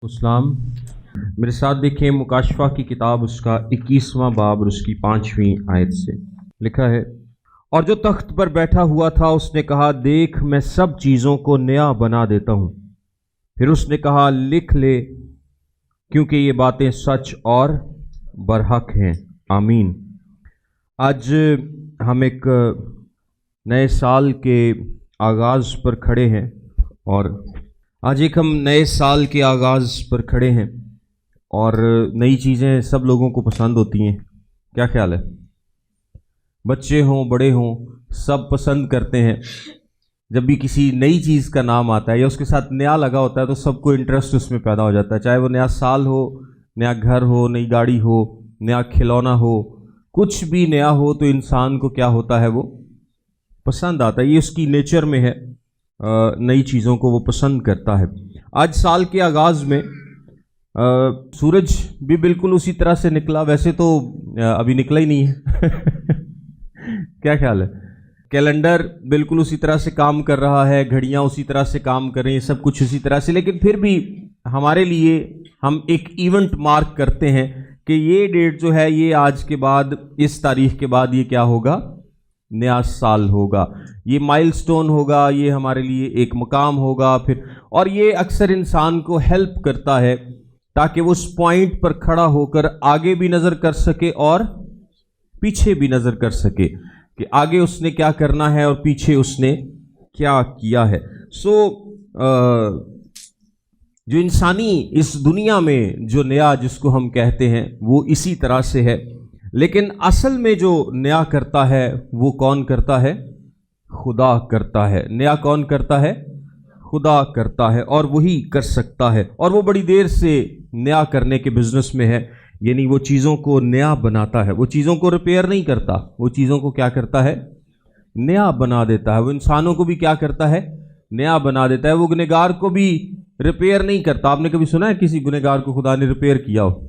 اسلام میرے ساتھ دیکھیں مکاشفہ کی کتاب اس کا 21واں باب اور اس کی 5ویں آیت سے لکھا ہے، اور جو تخت پر بیٹھا ہوا تھا اس نے کہا، دیکھ میں سب چیزوں کو نیا بنا دیتا ہوں۔ پھر اس نے کہا، لکھ لے، کیونکہ یہ باتیں سچ اور برحق ہیں۔ آمین۔ آج ہم ایک نئے سال کے آغاز پر کھڑے ہیں اور نئی چیزیں سب لوگوں کو پسند ہوتی ہیں، کیا خیال ہے؟ بچے ہوں بڑے ہوں سب پسند کرتے ہیں۔ جب بھی کسی نئی چیز کا نام آتا ہے یا اس کے ساتھ نیا لگا ہوتا ہے تو سب کو انٹرسٹ اس میں پیدا ہو جاتا ہے، چاہے وہ نیا سال ہو، نیا گھر ہو، نئی گاڑی ہو، نیا کھلونا ہو، کچھ بھی نیا ہو تو انسان کو کیا ہوتا ہے، وہ پسند آتا ہے۔ یہ اس کی نیچر میں ہے، نئی چیزوں کو وہ پسند کرتا ہے۔ آج سال کے آغاز میں سورج بھی بالکل اسی طرح سے نکلا، ویسے تو ابھی نکلا ہی نہیں ہے کیا خیال ہے؟ کیلنڈر بالکل اسی طرح سے کام کر رہا ہے، گھڑیاں اسی طرح سے کام کر رہی ہیں، سب کچھ اسی طرح سے، لیکن پھر بھی ہمارے لیے ہم ایک ایونٹ مارک کرتے ہیں کہ یہ ڈیٹ جو ہے یہ آج کے بعد، اس تاریخ کے بعد یہ کیا ہوگا، نیا سال ہوگا، یہ مائل سٹون ہوگا، یہ ہمارے لیے ایک مقام ہوگا پھر، اور یہ اکثر انسان کو ہیلپ کرتا ہے تاکہ وہ اس پوائنٹ پر کھڑا ہو کر آگے بھی نظر کر سکے اور پیچھے بھی نظر کر سکے کہ آگے اس نے کیا کرنا ہے اور پیچھے اس نے کیا کیا ہے۔ جو انسانی اس دنیا میں جو نیا جس کو ہم کہتے ہیں وہ اسی طرح سے ہے، لیکن اصل میں جو نیا کرتا ہے وہ کون کرتا ہے؟ خدا کرتا ہے۔ نیا کون کرتا ہے؟ خدا کرتا ہے، اور وہی کر سکتا ہے، اور وہ بڑی دیر سے نیا کرنے کے بزنس میں ہے، یعنی وہ چیزوں کو نیا بناتا ہے، وہ چیزوں کو ریپیئر نہیں کرتا، وہ چیزوں کو کیا کرتا ہے؟ نیا بنا دیتا ہے۔ وہ انسانوں کو بھی کیا کرتا ہے؟ نیا بنا دیتا ہے۔ وہ گنہگار کو بھی ریپیئر نہیں کرتا۔ آپ نے کبھی سنا ہے کسی گنہگار کو خدا نے ریپیئر کیا ہو؟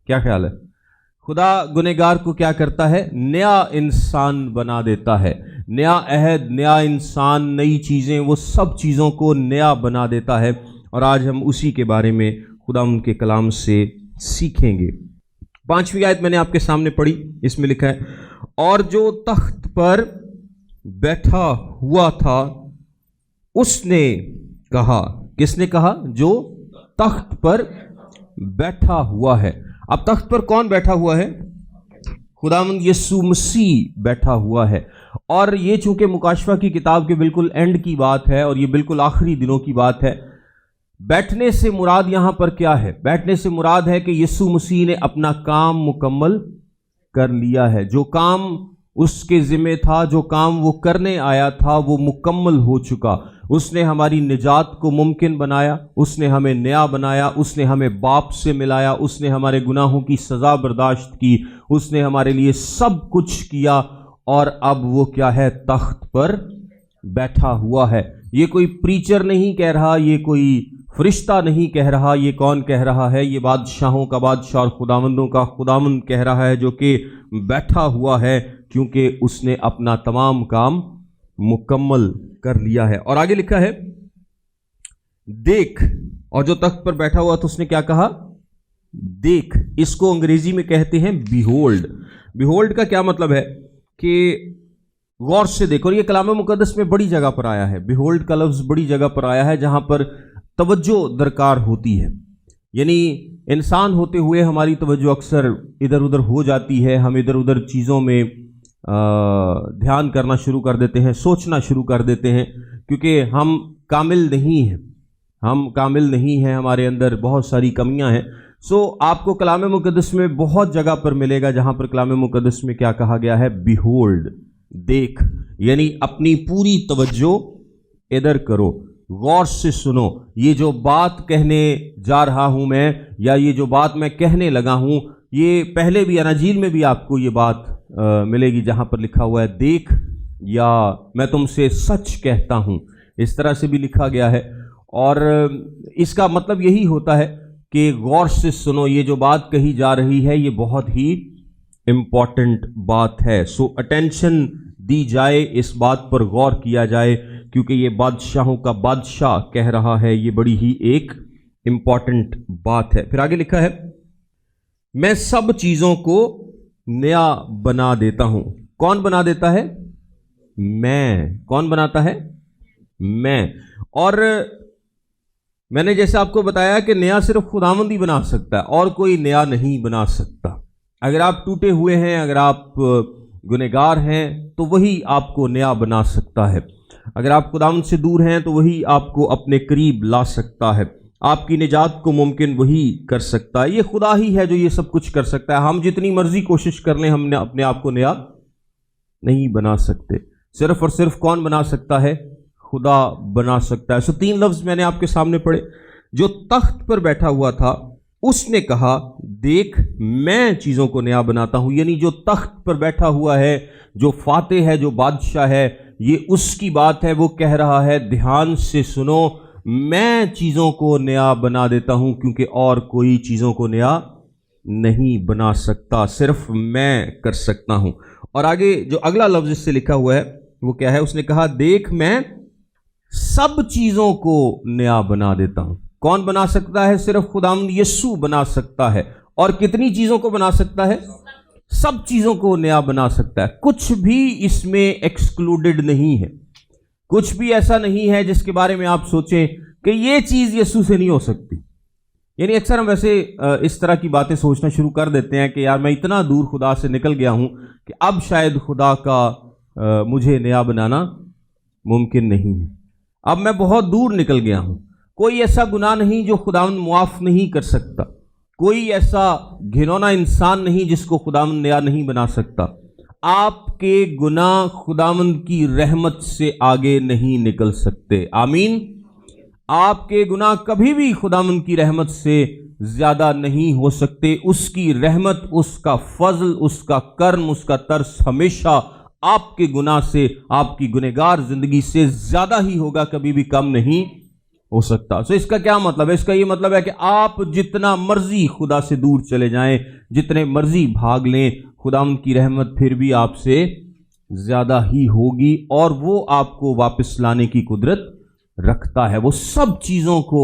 کیا خیال ہے؟ خدا گنہگار کو کیا کرتا ہے؟ نیا انسان بنا دیتا ہے۔ نیا عہد، نیا انسان، نئی چیزیں، وہ سب چیزوں کو نیا بنا دیتا ہے، اور آج ہم اسی کے بارے میں خدا ان کے کلام سے سیکھیں گے۔ 5ویں آیت میں نے آپ کے سامنے پڑھی، اس میں لکھا ہے، اور جو تخت پر بیٹھا ہوا تھا اس نے کہا۔ کس نے کہا؟ جو تخت پر بیٹھا ہوا ہے۔ اب تخت پر کون بیٹھا ہوا ہے؟ خداوند یسوع مسیح بیٹھا ہوا ہے۔ اور یہ چونکہ مکاشفہ کی کتاب کے بالکل اینڈ کی بات ہے اور یہ بالکل آخری دنوں کی بات ہے، بیٹھنے سے مراد یہاں پر کیا ہے؟ بیٹھنے سے مراد ہے کہ یسوع مسیح نے اپنا کام مکمل کر لیا ہے۔ جو کام اس کے ذمہ تھا، جو کام وہ کرنے آیا تھا، وہ مکمل ہو چکا۔ اس نے ہماری نجات کو ممکن بنایا، اس نے ہمیں نیا بنایا، اس نے ہمیں باپ سے ملایا، اس نے ہمارے گناہوں کی سزا برداشت کی، اس نے ہمارے لیے سب کچھ کیا، اور اب وہ کیا ہے؟ تخت پر بیٹھا ہوا ہے۔ یہ کوئی پریچر نہیں کہہ رہا، یہ کوئی فرشتہ نہیں کہہ رہا، یہ کون کہہ رہا ہے؟ یہ بادشاہوں کا بادشاہ اور خداوندوں کا خداوند کہہ رہا ہے، جو کہ بیٹھا ہوا ہے کیونکہ اس نے اپنا تمام کام مکمل کر لیا ہے۔ اور آگے لکھا ہے، دیکھ، اور جو تخت پر بیٹھا ہوا تو اس نے کیا کہا؟ دیکھ۔ اس کو انگریزی میں کہتے ہیں بیہولڈ۔ بیہولڈ کا کیا مطلب ہے کہ غور سے دیکھو، اور یہ کلام مقدس میں بڑی جگہ پر آیا ہے۔ بیہولڈ کا لفظ بڑی جگہ پر آیا ہے جہاں پر توجہ درکار ہوتی ہے، یعنی انسان ہوتے ہوئے ہماری توجہ اکثر ادھر ادھر ہو جاتی ہے، ہم ادھر ادھر چیزوں میں دھیان کرنا شروع کر دیتے ہیں، سوچنا شروع کر دیتے ہیں، کیونکہ ہم کامل نہیں ہیں، ہمارے اندر بہت ساری کمیاں ہیں۔ آپ کو کلام مقدس میں بہت جگہ پر ملے گا جہاں پر کلام مقدس میں کیا کہا گیا ہے؟ بیہولڈ، دیکھ، یعنی اپنی پوری توجہ ادھر کرو، غور سے سنو۔ یہ جو بات کہنے جا رہا ہوں میں، یا یہ جو بات میں کہنے لگا ہوں، یہ پہلے بھی اناجیل میں بھی آپ کو یہ بات ملے گی جہاں پر لکھا ہوا ہے دیکھ، یا میں تم سے سچ کہتا ہوں، اس طرح سے بھی لکھا گیا ہے۔ اور اس کا مطلب یہی ہوتا ہے کہ غور سے سنو، یہ جو بات کہی جا رہی ہے یہ بہت ہی امپورٹنٹ بات ہے، اٹینشن دی جائے، اس بات پر غور کیا جائے، کیونکہ یہ بادشاہوں کا بادشاہ کہہ رہا ہے، یہ بڑی ہی ایک امپورٹنٹ بات ہے. پھر آگے لکھا ہے میں سب چیزوں کو نیا بنا دیتا ہوں. کون بنا دیتا ہے؟ میں. کون بناتا ہے؟ میں. اور میں نے جیسے آپ کو بتایا کہ نیا صرف خداوند ہی بنا سکتا ہے اور کوئی نیا نہیں بنا سکتا. اگر آپ ٹوٹے ہوئے ہیں، اگر آپ گنہگار ہیں تو وہی آپ کو نیا بنا سکتا ہے. اگر آپ خداوند سے دور ہیں تو وہی آپ کو اپنے قریب لا سکتا ہے. آپ کی نجات کو ممکن وہی کر سکتا ہے. یہ خدا ہی ہے جو یہ سب کچھ کر سکتا ہے. ہم جتنی مرضی کوشش کر لیں ہم نے اپنے آپ کو نیا نہیں بنا سکتے. صرف اور صرف کون بنا سکتا ہے؟ خدا بنا سکتا ہے. سو 3 لفظ میں نے آپ کے سامنے پڑھے. جو تخت پر بیٹھا ہوا تھا اس نے کہا دیکھ میں چیزوں کو نیا بناتا ہوں. یعنی جو تخت پر بیٹھا ہوا ہے، جو فاتح ہے، جو بادشاہ ہے، یہ اس کی بات ہے. وہ کہہ رہا ہے دھیان سے سنو، میں چیزوں کو نیا بنا دیتا ہوں کیونکہ اور کوئی چیزوں کو نیا نہیں بنا سکتا، صرف میں کر سکتا ہوں. اور آگے جو اگلا لفظ اس سے لکھا ہوا ہے وہ کیا ہے؟ اس نے کہا دیکھ میں سب چیزوں کو نیا بنا دیتا ہوں. کون بنا سکتا ہے؟ صرف خداوند یسوع بنا سکتا ہے. اور کتنی چیزوں کو بنا سکتا ہے؟ سب چیزوں کو نیا بنا سکتا ہے. کچھ بھی اس میں ایکسکلوڈڈ نہیں ہے. کچھ بھی ایسا نہیں ہے جس کے بارے میں آپ سوچیں کہ یہ چیز یسوع سے نہیں ہو سکتی. یعنی اکثر ہم ویسے اس طرح کی باتیں سوچنا شروع کر دیتے ہیں کہ یار میں اتنا دور خدا سے نکل گیا ہوں کہ اب شاید خدا کا مجھے نیا بنانا ممکن نہیں ہے. اب میں بہت دور نکل گیا ہوں. کوئی ایسا گناہ نہیں جو خداوند معاف نہیں کر سکتا. کوئی ایسا گھنونا انسان نہیں جس کو خداوند نیا نہیں بنا سکتا. آپ کے گناہ خداوند کی رحمت سے آگے نہیں نکل سکتے. آمین. آپ کے گناہ کبھی بھی خداوند کی رحمت سے زیادہ نہیں ہو سکتے. اس کی رحمت، اس کا فضل، اس کا کرم، اس کا ترس ہمیشہ آپ کے گناہ سے، آپ کی گنہگار زندگی سے زیادہ ہی ہوگا، کبھی بھی کم نہیں ہو سکتا. سو اس کا کیا مطلب ہے؟ اس کا یہ مطلب ہے کہ آپ جتنا مرضی خدا سے دور چلے جائیں، جتنے مرضی بھاگ لیں، خداوند کی رحمت پھر بھی آپ سے زیادہ ہی ہوگی اور وہ آپ کو واپس لانے کی قدرت رکھتا ہے. وہ سب چیزوں کو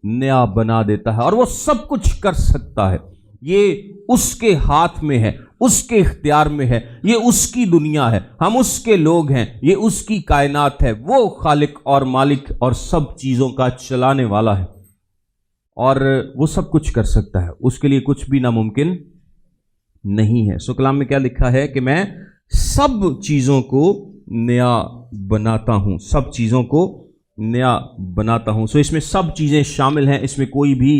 نیا بنا دیتا ہے اور وہ سب کچھ کر سکتا ہے. یہ اس کے ہاتھ میں ہے، اس کے اختیار میں ہے. یہ اس کی دنیا ہے، ہم اس کے لوگ ہیں. یہ اس کی کائنات ہے. وہ خالق اور مالک اور سب چیزوں کا چلانے والا ہے اور وہ سب کچھ کر سکتا ہے. اس کے لیے کچھ بھی ناممکن نہیں ہے. سو کلام میں کیا لکھا ہے کہ میں سب چیزوں کو نیا بناتا ہوں. سب چیزوں کو نیا بناتا ہوں. سو اس میں سب چیزیں شامل ہیں. اس میں کوئی بھی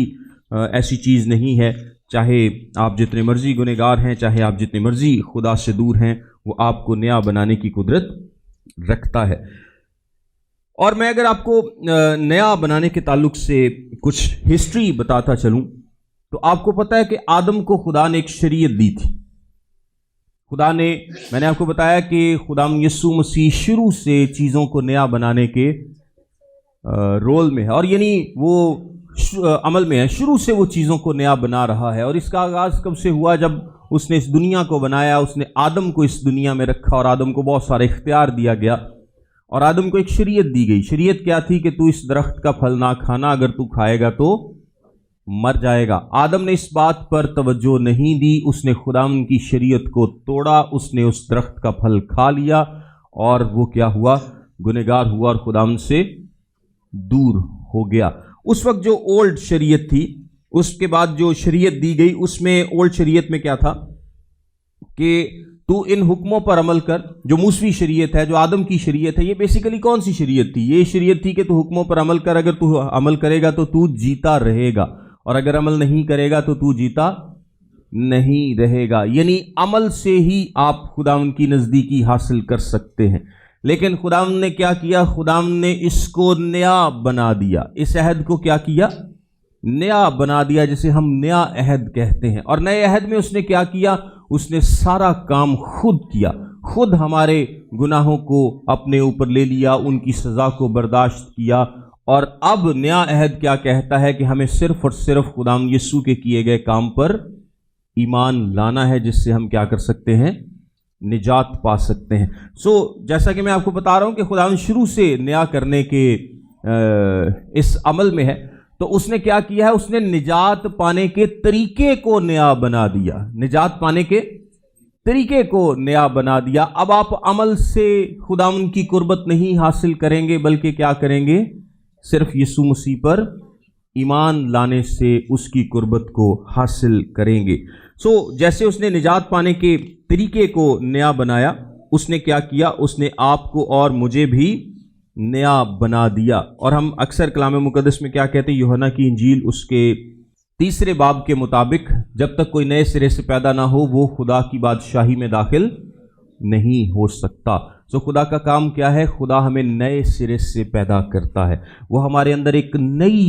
ایسی چیز نہیں ہے، چاہے آپ جتنے مرضی گنہگار ہیں، چاہے آپ جتنے مرضی خدا سے دور ہیں، وہ آپ کو نیا بنانے کی قدرت رکھتا ہے. اور میں اگر آپ کو نیا بنانے کے تعلق سے کچھ ہسٹری بتاتا چلوں تو آپ کو پتہ ہے کہ آدم کو خدا نے ایک شریعت دی تھی. خدا نے، میں نے آپ کو بتایا کہ خدا یسوع مسیح شروع سے چیزوں کو نیا بنانے کے رول میں ہے، اور یعنی وہ عمل میں ہے. شروع سے وہ چیزوں کو نیا بنا رہا ہے. اور اس کا آغاز کب سے ہوا؟ جب اس نے اس دنیا کو بنایا. اس نے آدم کو اس دنیا میں رکھا اور آدم کو بہت سارے اختیار دیا گیا اور آدم کو ایک شریعت دی گئی. شریعت کیا تھی؟ کہ تو اس درخت کا پھل نہ کھانا، اگر تو کھائے گا تو مر جائے گا. آدم نے اس بات پر توجہ نہیں دی. اس نے خداوند کی شریعت کو توڑا. اس نے اس درخت کا پھل کھا لیا اور وہ کیا ہوا؟ گنہگار ہوا اور خداوند سے دور ہو گیا. اس وقت جو اولڈ شریعت تھی، اس کے بعد جو شریعت دی گئی، اس میں اولڈ شریعت میں کیا تھا کہ تو ان حکموں پر عمل کر. جو موسوی شریعت ہے، جو آدم کی شریعت ہے، یہ بیسیکلی کون سی شریعت تھی؟ یہ شریعت تھی کہ تو حکموں پر عمل کر. اگر تو عمل کرے گا تو تو جیتا رہے گا، اور اگر عمل نہیں کرے گا تو تو جیتا نہیں رہے گا. یعنی عمل سے ہی آپ خداوند کی نزدیکی حاصل کر سکتے ہیں. لیکن خداوند نے کیا کیا؟ خداوند نے اس کو نیا بنا دیا. اس عہد کو کیا کیا؟ نیا بنا دیا، جسے ہم نیا عہد کہتے ہیں. اور نئے عہد میں اس نے کیا کیا؟ اس نے سارا کام خود کیا. خود ہمارے گناہوں کو اپنے اوپر لے لیا، ان کی سزا کو برداشت کیا. اور اب نیا عہد کیا کہتا ہے کہ ہمیں صرف اور صرف خداوند یسوع کے کیے گئے کام پر ایمان لانا ہے، جس سے ہم کیا کر سکتے ہیں؟ نجات پا سکتے ہیں. سو جیسا کہ میں آپ کو بتا رہا ہوں کہ خداوند شروع سے نیا کرنے کے اس عمل میں ہے. تو اس نے کیا کیا ہے؟ اس نے نجات پانے کے طریقے کو نیا بنا دیا، نجات پانے کے طریقے کو نیا بنا دیا۔ اب آپ عمل سے خداوند کی قربت نہیں حاصل کریں گے، بلکہ کیا کریں گے؟ صرف یسوع مسیح پر ایمان لانے سے اس کی قربت کو حاصل کریں گے۔ جیسے اس نے نجات پانے کے طریقے کو نیا بنایا، اس نے کیا کیا؟ اس نے آپ کو اور مجھے بھی نیا بنا دیا۔ اور ہم اکثر کلام مقدس میں کیا کہتے ہیں؟ یوحنا کی انجیل اس کے 3 باب کے مطابق جب تک کوئی نئے سرے سے پیدا نہ ہو وہ خدا کی بادشاہی میں داخل نہیں ہو سکتا۔ خدا کا کام کیا ہے؟ خدا ہمیں نئے سرے سے پیدا کرتا ہے، وہ ہمارے اندر ایک نئی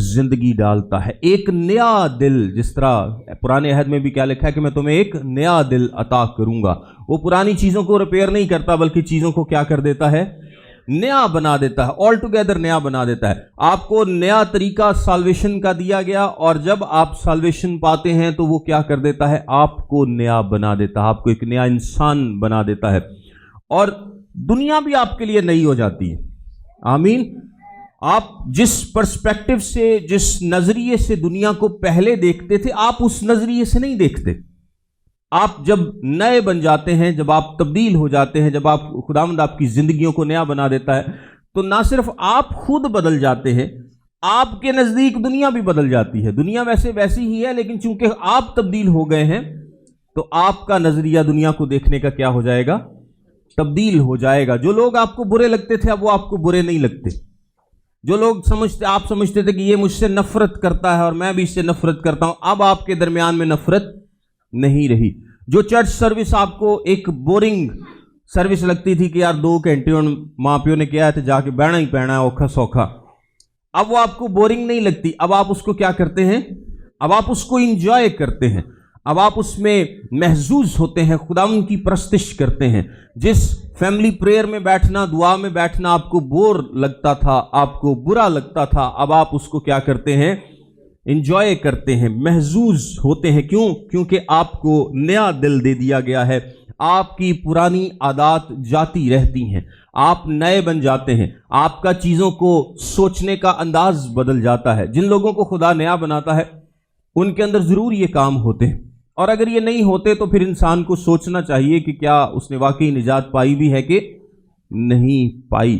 زندگی ڈالتا ہے، ایک نیا دل۔ جس طرح پرانے عہد میں بھی کیا لکھا ہے کہ میں تمہیں ایک نیا دل عطا کروں گا۔ وہ پرانی چیزوں کو ریپیئر نہیں کرتا، بلکہ چیزوں کو کیا کر دیتا ہے؟ نیا بنا دیتا ہے، آل ٹوگیدر نیا بنا دیتا ہے۔ آپ کو نیا طریقہ سالویشن کا دیا گیا، اور جب آپ سالویشن پاتے ہیں تو وہ کیا کر دیتا ہے؟ آپ کو نیا بنا دیتا ہے، آپ کو ایک نیا انسان بنا دیتا ہے، اور دنیا بھی آپ کے لیے نئی ہو جاتی ہے۔ آمین۔ آپ جس پرسپیکٹو سے، جس نظریے سے دنیا کو پہلے دیکھتے تھے، آپ اس نظریے سے نہیں دیکھتے۔ آپ جب نئے بن جاتے ہیں، جب آپ تبدیل ہو جاتے ہیں، جب خداوند آپ کی زندگیوں کو نیا بنا دیتا ہے، تو نہ صرف آپ خود بدل جاتے ہیں، آپ کے نزدیک دنیا بھی بدل جاتی ہے۔ دنیا ویسی ہی ہے، لیکن چونکہ آپ تبدیل ہو گئے ہیں تو آپ کا نظریہ دنیا کو دیکھنے کا کیا ہو جائے گا؟ تبدیل ہو جائے گا۔ جو لوگ آپ کو برے لگتے تھے اب وہ آپ کو برے نہیں لگتے۔ جو لوگ آپ سمجھتے تھے کہ یہ مجھ سے نفرت کرتا ہے اور میں بھی اس سے نفرت کرتا ہوں، اب آپ کے درمیان میں نفرت نہیں رہی۔ جو چرچ سروس آپ کو ایک بورنگ سروس لگتی تھی کہ یار 2 گھنٹے ماں پیو نے کیا ہے تو جا کے بہنا ہی پہنا ہے اوکھا سوکھا، اب وہ آپ کو بورنگ نہیں لگتی۔ اب آپ اس کو کیا کرتے ہیں؟ اب آپ اس کو انجوائے کرتے ہیں، اب آپ اس میں محظوظ ہوتے ہیں، خداوند کی پرستش کرتے ہیں۔ جس فیملی پریئر میں بیٹھنا، دعا میں بیٹھنا آپ کو بور لگتا تھا، آپ کو برا لگتا تھا، اب آپ اس کو کیا کرتے ہیں؟ انجوائے کرتے ہیں، محظوظ ہوتے ہیں۔ کیوں؟ کیونکہ آپ کو نیا دل دے دیا گیا ہے۔ آپ کی پرانی عادات جاتی رہتی ہیں، آپ نئے بن جاتے ہیں، آپ کا چیزوں کو سوچنے کا انداز بدل جاتا ہے۔ جن لوگوں کو خدا نیا بناتا ہے ان کے اندر ضرور یہ کام ہوتے ہیں، اور اگر یہ نہیں ہوتے تو پھر انسان کو سوچنا چاہیے کہ کیا اس نے واقعی نجات پائی بھی ہے کہ نہیں پائی۔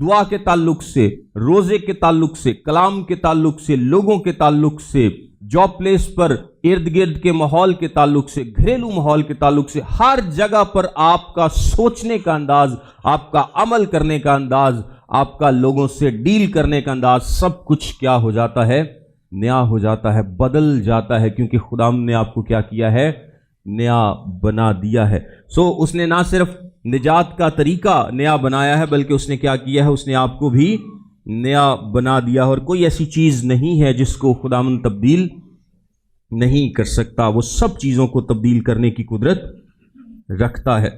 دعا کے تعلق سے، روزے کے تعلق سے، کلام کے تعلق سے، لوگوں کے تعلق سے، جاب پلیس پر ارد گرد کے ماحول کے تعلق سے، گھریلو ماحول کے تعلق سے، ہر جگہ پر آپ کا سوچنے کا انداز، آپ کا عمل کرنے کا انداز، آپ کا لوگوں سے ڈیل کرنے کا انداز، سب کچھ کیا ہو جاتا ہے؟ نیا ہو جاتا ہے، بدل جاتا ہے، کیونکہ خدا نے آپ کو کیا کیا ہے؟ نیا بنا دیا ہے۔ اس نے نہ صرف نجات کا طریقہ نیا بنایا ہے، بلکہ اس نے کیا کیا ہے؟ اس نے آپ کو بھی نیا بنا دیا، اور کوئی ایسی چیز نہیں ہے جس کو خداوند تبدیل نہیں کر سکتا۔ وہ سب چیزوں کو تبدیل کرنے کی قدرت رکھتا ہے۔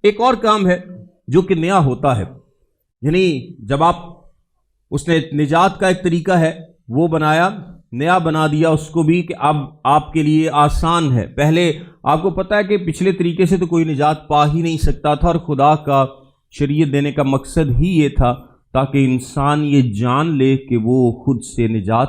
ایک اور کام ہے جو کہ نیا ہوتا ہے، یعنی جب اس نے نجات کا ایک طریقہ ہے وہ بنایا، نیا بنا دیا اس کو بھی کہ اب آپ کے لیے آسان ہے۔ پہلے آپ کو پتا ہے کہ پچھلے طریقے سے تو کوئی نجات پا ہی نہیں سکتا تھا، اور خدا کا شریعت دینے کا مقصد ہی یہ تھا تاکہ انسان یہ جان لے کہ وہ خود سے نجات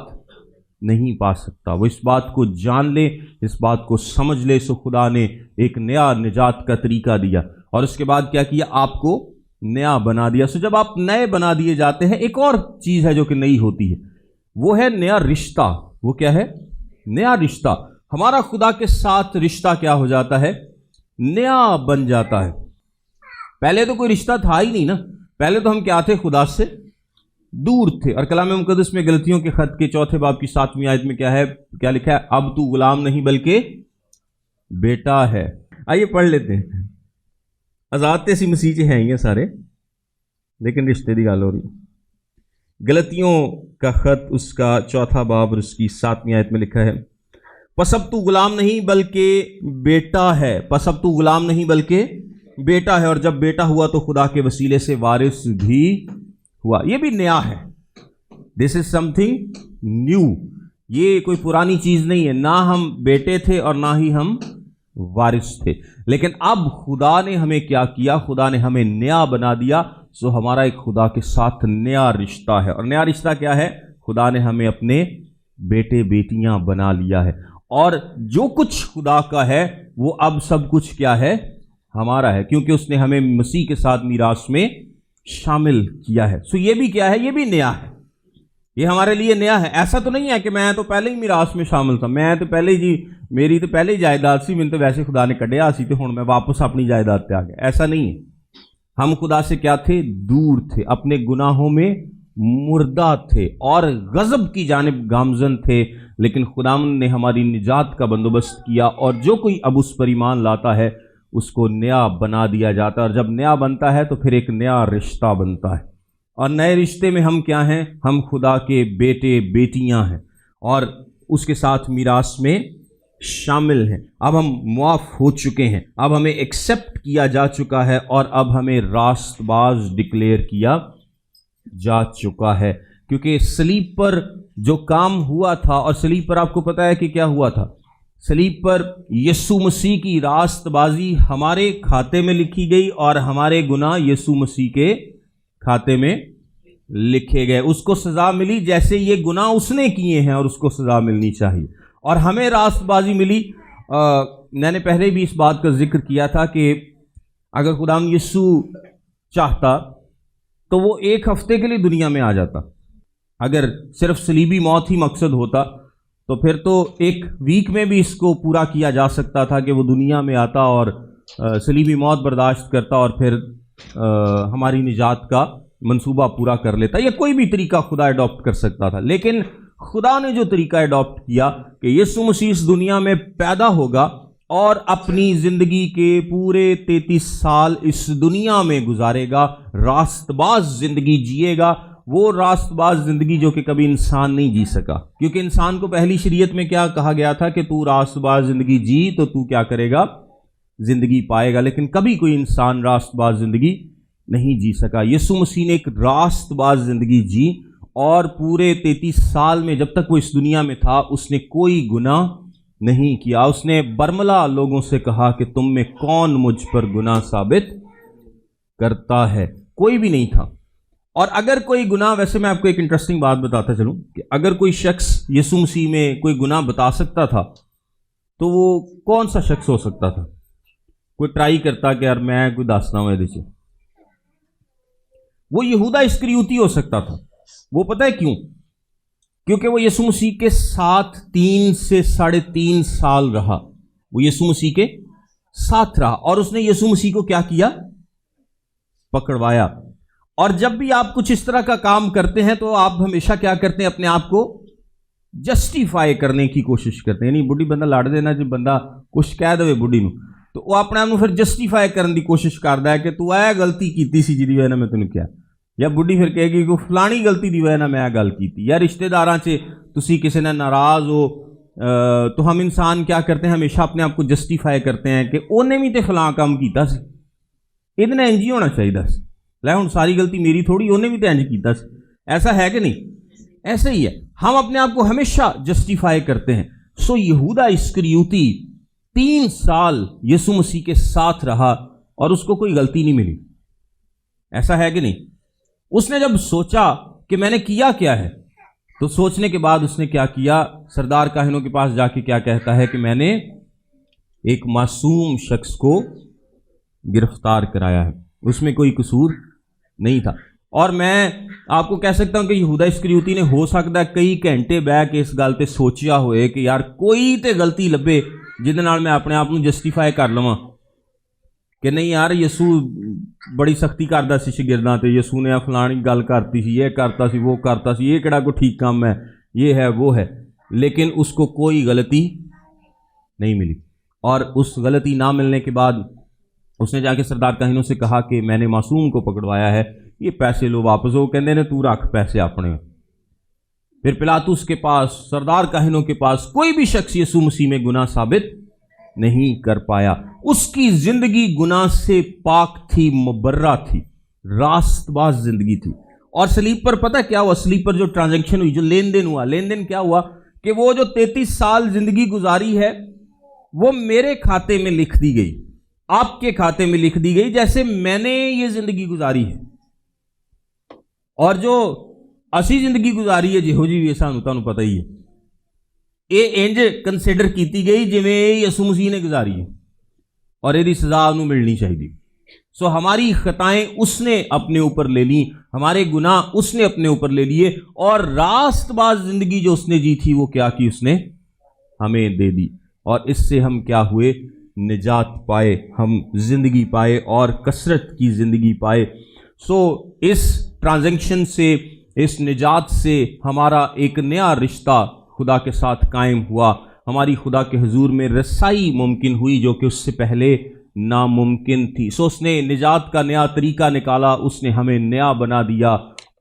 نہیں پا سکتا۔ وہ اس بات کو جان لے، اس بات کو سمجھ لے۔ خدا نے ایک نیا نجات کا طریقہ دیا، اور اس کے بعد کیا کیا؟ آپ کو نیا بنا دیا۔ جب آپ نئے بنا دیے جاتے ہیں، ایک اور چیز ہے جو کہ نئی ہوتی ہے، وہ ہے نیا رشتہ۔ وہ کیا ہے؟ نیا رشتہ۔ ہمارا خدا کے ساتھ رشتہ کیا ہو جاتا ہے؟ نیا بن جاتا ہے۔ پہلے تو کوئی رشتہ تھا ہی نہیں نا، پہلے تو ہم کیا تھے؟ خدا سے دور تھے۔ اور کلام مقدس میں غلطیوں کے خط کے 4 باب کی 7ویں آیت میں کیا لکھا ہے؟ اب تو غلام نہیں بلکہ بیٹا ہے۔ آئیے پڑھ لیتے ہیں۔ آزاد سی مسیح ہیں یہ سارے، لیکن رشتے کی گل ہو رہی۔ غلطیوں کا خط اس کا 4 باب اور اس کی 7ویں آیت میں لکھا ہے، پس اب تو غلام نہیں بلکہ بیٹا ہے۔ پس اب تو غلام نہیں بلکہ بیٹا ہے، اور جب بیٹا ہوا تو خدا کے وسیلے سے وارث بھی ہوا۔ یہ بھی نیا ہے۔ دس از سم تھنگ نیو۔ یہ کوئی پرانی چیز نہیں ہے۔ نہ ہم بیٹے تھے اور نہ ہی ہم وارث تھے، لیکن اب خدا نے ہمیں کیا کیا؟ خدا نے ہمیں نیا بنا دیا۔ ہمارا ایک خدا کے ساتھ نیا رشتہ ہے، اور نیا رشتہ کیا ہے؟ خدا نے ہمیں اپنے بیٹے بیٹیاں بنا لیا ہے، اور جو کچھ خدا کا ہے وہ اب سب کچھ کیا ہے؟ ہمارا ہے، کیونکہ اس نے ہمیں مسیح کے ساتھ میراث میں شامل کیا ہے۔ سو یہ بھی کیا ہے؟ یہ بھی نیا ہے، یہ ہمارے لیے نیا ہے۔ ایسا تو نہیں ہے کہ میں تو پہلے ہی میراث میں شامل تھا، میں تو پہلے ہی میری تو پہلے ہی جائیداد سی، میں تو ویسے خدا نے کڈیا سی تو ہن میں واپس اپنی جائیداد پہ آ گیا۔ ایسا نہیں ہے، ہم خدا سے کیا تھے؟ دور تھے، اپنے گناہوں میں مردہ تھے اور غضب کی جانب گامزن تھے، لیکن خداوند نے ہماری نجات کا بندوبست کیا، اور جو کوئی اب اس پر ایمان لاتا ہے اس کو نیا بنا دیا جاتا ہے، اور جب نیا بنتا ہے تو پھر ایک نیا رشتہ بنتا ہے، اور نئے رشتے میں ہم کیا ہیں؟ ہم خدا کے بیٹے بیٹیاں ہیں، اور اس کے ساتھ میراث میں شامل ہیں۔ اب ہم معاف ہو چکے ہیں، اب ہمیں ایکسیپٹ کیا جا چکا ہے، اور اب ہمیں راست باز ڈکلیئر کیا جا چکا ہے، کیونکہ صلیب پر جو کام ہوا تھا، اور صلیب پر آپ کو پتہ ہے کہ کیا ہوا تھا؟ صلیب پر یسوع مسیح کی راست بازی ہمارے کھاتے میں لکھی گئی، اور ہمارے گناہ یسوع مسیح کے کھاتے میں لکھے گئے۔ اس کو سزا ملی جیسے یہ گناہ اس نے کیے ہیں، اور اس کو سزا ملنی چاہیے، اور ہمیں راست بازی ملی۔ میں نے پہلے بھی اس بات کا ذکر کیا تھا کہ اگر خداوند یسوع چاہتا تو وہ ایک ہفتے کے لیے دنیا میں آ جاتا، اگر صرف صلیبی موت ہی مقصد ہوتا تو پھر تو ایک ویک میں بھی اس کو پورا کیا جا سکتا تھا کہ وہ دنیا میں آتا اور صلیبی موت برداشت کرتا، اور پھر ہماری نجات کا منصوبہ پورا کر لیتا، یا کوئی بھی طریقہ خدا اڈاپٹ کر سکتا تھا۔ لیکن خدا نے جو طریقہ اڈاپٹ کیا کہ یسوع مسیح اس دنیا میں پیدا ہوگا اور اپنی زندگی کے پورے 33 سال اس دنیا میں گزارے گا، راست باز زندگی جیے گا، وہ راست باز زندگی جو کہ کبھی انسان نہیں جی سکا، کیونکہ انسان کو پہلی شریعت میں کیا کہا گیا تھا کہ تو راست باز زندگی جی تو تو کیا کرے گا؟ زندگی پائے گا، لیکن کبھی کوئی انسان راست باز زندگی نہیں جی سکا۔ یسوع مسیح نے ایک راست باز زندگی جی، اور پورے 33 سال میں جب تک وہ اس دنیا میں تھا اس نے کوئی گناہ نہیں کیا۔ اس نے برملا لوگوں سے کہا کہ تم میں کون مجھ پر گناہ ثابت کرتا ہے؟ کوئی بھی نہیں تھا۔ اور اگر کوئی گناہ، ویسے میں آپ کو ایک انٹرسٹنگ بات بتاتا چلوں کہ اگر کوئی شخص یسوع مسیح میں کوئی گناہ بتا سکتا تھا تو وہ کون سا شخص ہو سکتا تھا؟ کوئی ٹرائی کرتا کہ یار میں کوئی دسنا ہوں یہ، وہ یہودا اسکریوتی ہو سکتا تھا۔ وہ پتہ ہے کیوں؟ کیونکہ وہ یسوع مسیح کے ساتھ 3 سے 3.5 سال رہا، وہ یسوع مسیح کے ساتھ رہا، اور اس نے یسوع مسیح کو کیا کیا؟ پکڑوایا۔ اور جب بھی آپ کچھ اس طرح کا کام کرتے ہیں تو آپ ہمیشہ کیا کرتے ہیں؟ اپنے آپ کو جسٹیفائی کرنے کی کوشش کرتے ہیں۔ یعنی بڈھی بندہ لڑ دینا، جب بندہ کچھ کہہ دے بڈھی نو تو وہ اپنے آپ کو پھر جسٹیفائی کرنے کی کوشش کرتا ہے کہ تو اے غلطی کیتی سی جی وجہ نال میں تینوں کیا، یا بڈھی پھر کہے گی کہ فلانی غلطی دی وجہ نال میں گل کیتی، یا رشتہ داراں چ تسی کسی نے ناراض ہو تو ہم انسان کیا کرتے ہیں؟ ہمیشہ اپنے آپ کو جسٹیفائی کرتے ہیں کہ انہیں بھی تے فلاں کام کیتا سی، ادھر انج ہی ہونا چاہیے سی، لے ہن ساری غلطی میری تھوڑی، انہیں بھی تے انج کیتا سی۔ ایسا ہے کہ نہیں؟ ایسا ہی ہے، ہم اپنے آپ کو ہمیشہ جسٹیفائی کرتے ہیں۔ سو یہودا اسکریوتی 3 سال یسوع مسیح کے ساتھ رہا اور اس کو کوئی غلطی نہیں ملی۔ ایسا ہے کہ نہیں؟ اس نے جب سوچا کہ میں نے کیا کیا ہے، تو سوچنے کے بعد اس نے کیا کیا؟ سردار کاہنوں کے پاس جا کے کیا کہتا ہے کہ میں نے ایک معصوم شخص کو گرفتار کرایا ہے، اس میں کوئی قصور نہیں تھا۔ اور میں آپ کو کہہ سکتا ہوں کہ یہودا اسکریوتی نے ہو سکتا ہے کئی گھنٹے بہ کے اس گل تے سوچیا ہوئے کہ یار کوئی تے غلطی لبے جہد نال میں اپنے آپ کو جسٹیفائی کر لواں کہ نہیں یار یسوع بڑی سختی کردا سی شاگرداں تے، یسوع نے فلانی گل کرتی سی، یہ کرتا سی، وہ کرتا سی، یہ کہڑا کوئی ٹھیک کام ہے، یہ ہے وہ ہے، لیکن اس کو کوئی غلطی نہیں ملی۔ اور اس غلطی نہ ملنے کے بعد اس نے جا کے سردار کاہنوں سے کہا کہ میں نے معصوم کو پکڑوایا ہے، یہ پیسے لو واپس ہو، کہندے نے تو رکھ پیسے اپنے۔ پھر پلاطس کے پاس، سردار کاہنوں کے پاس کوئی بھی شخص یسوع مسیح میں گناہ ثابت نہیں کر پایا۔ اس کی زندگی گناہ سے پاک تھی، مبرہ تھی، راست باز زندگی تھی۔ اور صلیب پر پتہ کیا ہوا؟ صلیب پر جو ٹرانزیکشن ہوئی، جو لین دین ہوا، لین دین کیا ہوا کہ وہ جو 33 سال زندگی گزاری ہے وہ میرے کھاتے میں لکھ دی گئی، آپ کے کھاتے میں لکھ دی گئی، جیسے میں نے یہ زندگی گزاری ہے۔ اور جو اسی زندگی گزاری ہے جہو جی بھی سانوں تانوں پتہ ہی ہے، یہ انج کنسیڈر کیتی گئی جویں یسوع مسیح نے گزاری ہے اور یہ سزا انہوں ملنی چاہیے۔ سو ہماری خطائیں اس نے اپنے اوپر لے لیں، ہمارے گناہ اس نے اپنے اوپر لے لیے، اور راست باز زندگی جو اس نے جی تھی وہ کیا کی، اس نے ہمیں دے دی، اور اس سے ہم کیا ہوئے، نجات پائے، ہم زندگی پائے اور کثرت کی زندگی پائے۔ سو اس ٹرانزیکشن سے، اس نجات سے ہمارا ایک نیا رشتہ خدا کے ساتھ قائم ہوا، ہماری خدا کے حضور میں رسائی ممکن ہوئی جو کہ اس سے پہلے ناممکن تھی۔ سو اس نے نجات کا نیا طریقہ نکالا، اس نے ہمیں نیا بنا دیا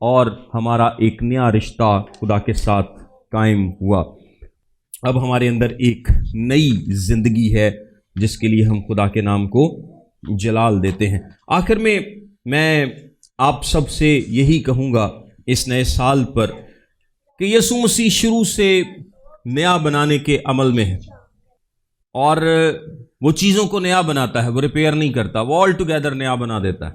اور ہمارا ایک نیا رشتہ خدا کے ساتھ قائم ہوا۔ اب ہمارے اندر ایک نئی زندگی ہے جس کے لیے ہم خدا کے نام کو جلال دیتے ہیں۔ آخر میں آپ سب سے یہی کہوں گا اس نئے سال پر کہ یسوع مسیح شروع سے نیا بنانے کے عمل میں ہے، اور وہ چیزوں کو نیا بناتا ہے، وہ ریپیئر نہیں کرتا، وہ آل ٹوگیدر نیا بنا دیتا ہے،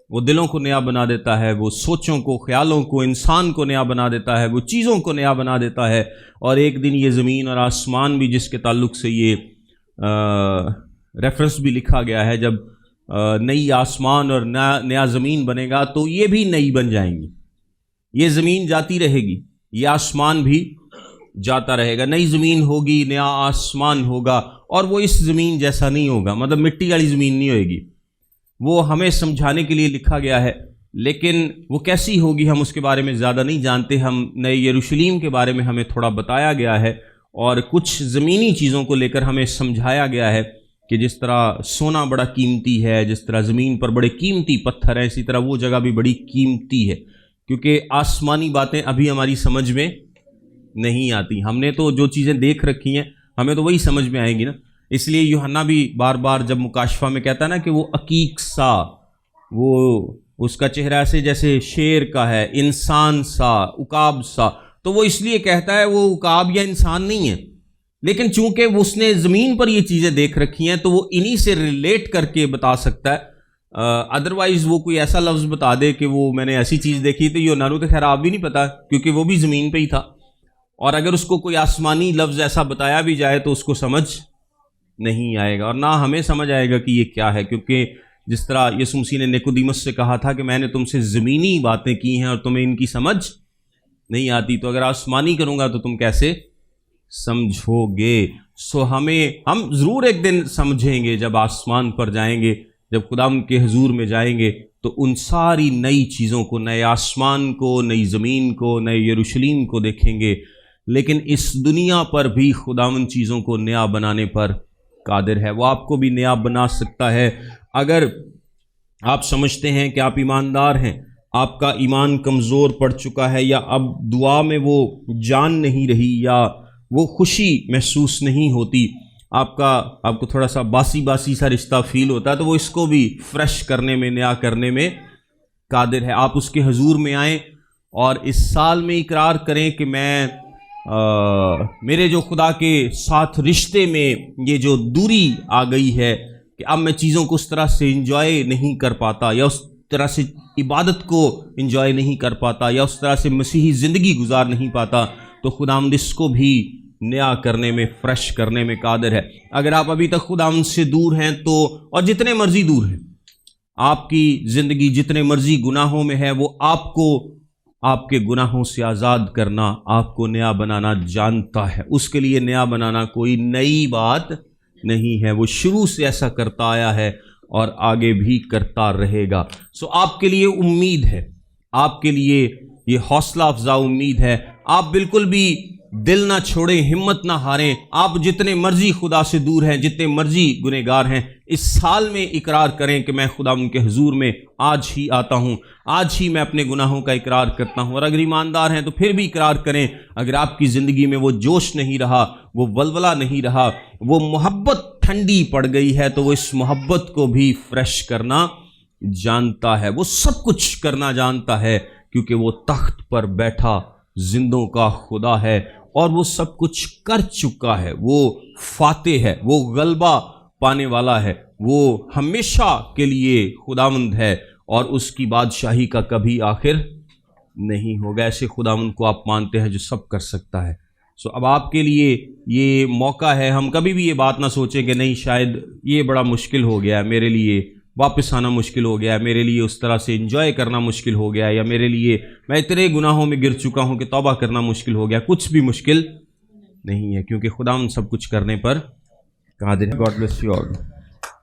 وہ دلوں کو نیا بنا دیتا ہے، وہ سوچوں کو، خیالوں کو، انسان کو نیا بنا دیتا ہے، وہ چیزوں کو نیا بنا دیتا ہے، اور ایک دن یہ زمین اور آسمان بھی، جس کے تعلق سے یہ ریفرنس بھی لکھا گیا ہے، جب نئی آسمان اور نیا زمین بنے گا تو یہ بھی نئی بن جائیں گی، یہ زمین جاتی رہے گی، یہ آسمان بھی جاتا رہے گا، نئی زمین ہوگی، نیا آسمان ہوگا، اور وہ اس زمین جیسا نہیں ہوگا، مطلب مٹی والی زمین نہیں ہوئے گی، وہ ہمیں سمجھانے کے لیے لکھا گیا ہے، لیکن وہ کیسی ہوگی ہم اس کے بارے میں زیادہ نہیں جانتے۔ ہم نئے یروشلیم کے بارے میں ہمیں تھوڑا بتایا گیا ہے، اور کچھ زمینی چیزوں کو لے کر ہمیں سمجھایا گیا ہے کہ جس طرح سونا بڑا قیمتی ہے، جس طرح زمین پر بڑے قیمتی پتھر ہیں، اسی طرح وہ جگہ بھی بڑی قیمتی ہے، کیونکہ آسمانی باتیں ابھی ہماری سمجھ میں نہیں آتی۔ ہم نے تو جو چیزیں دیکھ رکھی ہیں ہمیں تو وہی سمجھ میں آئیں گی نا، اس لیے یوحنا بھی بار بار جب مکاشفہ میں کہتا ہے نا کہ وہ عقیق سا، وہ اس کا چہرہ ایسے جیسے شیر کا ہے، انسان سا، عقاب سا، تو وہ اس لیے کہتا ہے وہ عقاب یا انسان نہیں ہے، لیکن چونکہ اس نے زمین پر یہ چیزیں دیکھ رکھی ہیں تو وہ انہی سے ریلیٹ کر کے بتا سکتا ہے، ادروائز وہ کوئی ایسا لفظ بتا دے کہ وہ میں نے ایسی چیز دیکھی تھی، یہ نارو تو خیر آپ بھی نہیں پتا کیونکہ وہ بھی زمین پہ ہی تھا، اور اگر اس کو کوئی آسمانی لفظ ایسا بتایا بھی جائے تو اس کو سمجھ نہیں آئے گا، اور نہ ہمیں سمجھ آئے گا کہ یہ کیا ہے، کیونکہ جس طرح یسوع مسیح نے نیکودیمس سے کہا تھا کہ میں نے تم سے زمینی باتیں کی ہیں اور تمہیں ان کی سمجھ نہیں آتی، تو اگر آسمانی کروں گا تو تم کیسے سمجھو گے؟ سو ہم ضرور ایک دن سمجھیں گے جب آسمان پر جائیں گے، جب خدا ان کے حضور میں جائیں گے تو ان ساری نئی چیزوں کو، نئے آسمان کو، نئی زمین کو، نئے یروشلیم کو دیکھیں گے، لیکن اس دنیا پر بھی خدا ان چیزوں کو نیا بنانے پر قادر ہے، وہ آپ کو بھی نیا بنا سکتا ہے۔ اگر آپ سمجھتے ہیں کہ آپ ایماندار ہیں، آپ کا ایمان کمزور پڑ چکا ہے، یا اب دعا میں وہ جان نہیں رہی، یا وہ خوشی محسوس نہیں ہوتی، آپ کو تھوڑا سا باسی سا رشتہ فیل ہوتا ہے، تو وہ اس کو بھی فریش کرنے میں، نیا کرنے میں قادر ہے۔ آپ اس کے حضور میں آئیں اور اس سال میں اقرار کریں کہ میں میرے جو خدا کے ساتھ رشتے میں یہ جو دوری آ گئی ہے کہ اب میں چیزوں کو اس طرح سے انجوائے نہیں کر پاتا، یا اس طرح سے عبادت کو انجوائے نہیں کر پاتا، یا اس طرح سے مسیحی زندگی گزار نہیں پاتا، تو خداوند اس کو بھی نیا کرنے میں، فریش کرنے میں قادر ہے۔ اگر آپ ابھی تک خداوند سے دور ہیں تو، اور جتنے مرضی دور ہیں، آپ کی زندگی جتنے مرضی گناہوں میں ہے، وہ آپ کو آپ کے گناہوں سے آزاد کرنا، آپ کو نیا بنانا جانتا ہے۔ اس کے لیے نیا بنانا کوئی نئی بات نہیں ہے، وہ شروع سے ایسا کرتا آیا ہے اور آگے بھی کرتا رہے گا۔ سو آپ کے لیے امید ہے، آپ کے لیے یہ حوصلہ افزا امید ہے۔ آپ بالکل بھی دل نہ چھوڑیں، ہمت نہ ہاریں۔ آپ جتنے مرضی خدا سے دور ہیں، جتنے مرضی گنہگار ہیں، اس سال میں اقرار کریں کہ میں خدا ان کے حضور میں آج ہی آتا ہوں، آج ہی میں اپنے گناہوں کا اقرار کرتا ہوں۔ اور اگر ایماندار ہیں تو پھر بھی اقرار کریں۔ اگر آپ کی زندگی میں وہ جوش نہیں رہا، وہ ولولہ نہیں رہا، وہ محبت ٹھنڈی پڑ گئی ہے، تو وہ اس محبت کو بھی فریش کرنا جانتا ہے۔ وہ سب کچھ کرنا جانتا ہے، کیونکہ وہ تخت پر بیٹھا زندوں کا خدا ہے، اور وہ سب کچھ کر چکا ہے۔ وہ فاتح ہے، وہ غلبہ پانے والا ہے، وہ ہمیشہ کے لیے خداوند ہے، اور اس کی بادشاہی کا کبھی آخر نہیں ہوگا۔ ایسے خداوند کو آپ مانتے ہیں جو سب کر سکتا ہے۔ سو اب آپ کے لیے یہ موقع ہے، ہم کبھی بھی یہ بات نہ سوچیں کہ نہیں شاید یہ بڑا مشکل ہو گیا ہے میرے لیے، واپس آنا مشکل ہو گیا ہے میرے لیے، اس طرح سے انجوائے کرنا مشکل ہو گیا ہے، یا میرے لیے میں اتنے گناہوں میں گر چکا ہوں کہ توبہ کرنا مشکل ہو گیا۔ کچھ بھی مشکل نہیں ہے، کیونکہ خداوند سب کچھ کرنے پر قادر ہے۔ God bless you all.